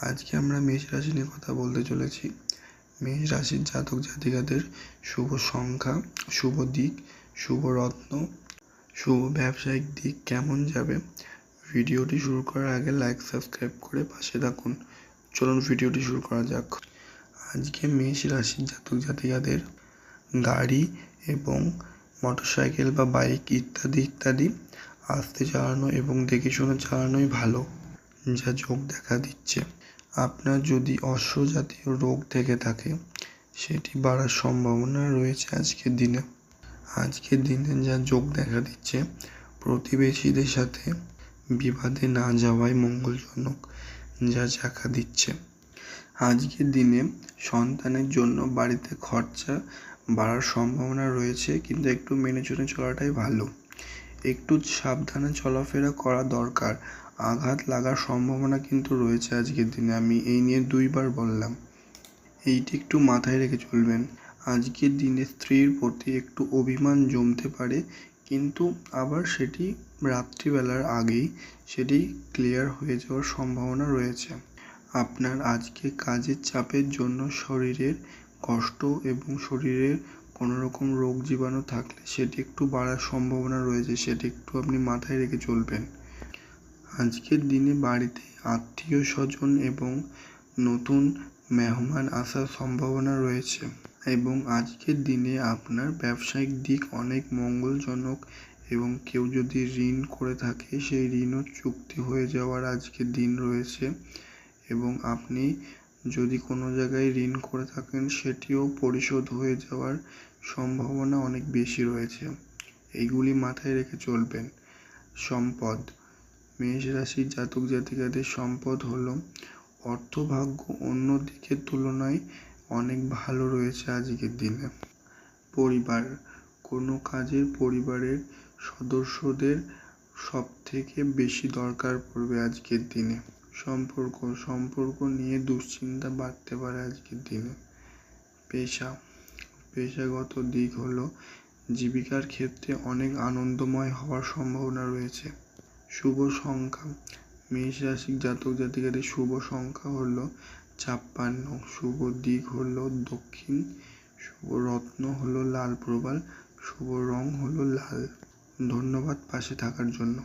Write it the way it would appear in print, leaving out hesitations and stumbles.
আজকে আমরা মেষ রাশি নিয়ে কথা বলতে চলেছি। মেষ রাশির জাতক জাতিকাদের শুভ সংখ্যা, শুভ দিক, শুভ রত্ন, শুভ ব্যবসায়িক দিক কেমন যাবে। ভিডিওটি শুরু করার আগে লাইক সাবস্ক্রাইব করে পাশে থাকুন। চলুন ভিডিওটি শুরু করা যাক। আজকে মেষ রাশির জাতক জাতিকাদের গাড়ি এবং মোটরসাইকেল বা বাইক ইত্যাদি আস্তে চালানো এবং দেখে শুনে চালানোই ভালো, যা যোগ দেখা দিচ্ছে। আপনার যদি অশ্ব জাতীয় রোগ থেকে থাকে সেটি বাড়ার সম্ভাবনা রয়েছে আজকের দিনে যা যোগ দেখা দিচ্ছে, প্রতিবেশীদের সাথে বিবাদে না যাওয়াই মঙ্গলজনক, যা দেখা দিচ্ছে। আজকের দিনে সন্তানের জন্য বাড়িতে খরচা বাড়ার সম্ভাবনা রয়েছে, কিন্তু একটু মেনে চলে চলাটাই ভালো। একটু সাবধানে চলাফেরা করা দরকার। আঘাত লাগার সম্ভাবনা কিন্তু রয়েছে আজকের দিনে, আমি এই নিয়ে 2 বার বললাম, এইটি একটু মাথায় রেখে চলবেন। আজকের দিনে স্ত্রীর প্রতি একটু অভিমান জমতে পারে, কিন্তু আবার সেটি রাত্রিবেলার আগেই সেটি ক্লিয়ার হয়ে যাওয়ার সম্ভাবনা রয়েছে। আপনার আজকে কাজের চাপের জন্য শরীরের কষ্ট এবং শরীরের কোনোরকম রোগ জীবাণু থাকলে সেটি একটু বাড়ার সম্ভাবনা রয়েছে, সেটি একটু আপনি মাথায় রেখে চলবেন। আজকের দিনে বাড়িতে আত্মীয় স্বজন এবং নতুন মেহমান আসার সম্ভাবনা রয়েছে, এবং আজকের দিনে আপনার ব্যবসায়িক দিক অনেক মঙ্গলজনক, এবং কেউ যদি ঋণ করে থাকে সেই ঋণও চুক্তি হয়ে যাওয়ার আজকের দিন রয়েছে, এবং আপনি যদি কোনো জায়গায় ঋণ করে থাকেন সেটিও পরিশোধ হয়ে যাওয়ার সম্ভাবনা অনেক বেশি রয়েছে। এইগুলি মাথায় রেখে চলবেন। সম্পদ, মেষ রাশির জাতক জাতিকাদের সম্পদ হলো অর্থভাগ্য অন্য দিকের তুলনায় অনেক ভালো রয়েছে আজকের দিনে। পরিবার, কোনো কাজে পরিবারের সদস্যদের সব থেকে বেশি দরকার পড়বে আজকের দিনে। সম্পর্ক নিয়ে দুশ্চিন্তা বাড়তে পারে আজকের দিনে। পেশাগত দিক হলো জীবিকার ক্ষেত্রে অনেক আনন্দময় হওয়ার সম্ভাবনা রয়েছে। শুভ সংখ্যা, মেষ রাশির জাতক জাতিকাদের শুভ সংখ্যা হলো 56, শুভ দিক হলো দক্ষিণ, শুভ রত্ন হলো লাল প্রবাল, শুভ রং হলো লাল। ধন্যবাদ পাশে থাকার জন্য।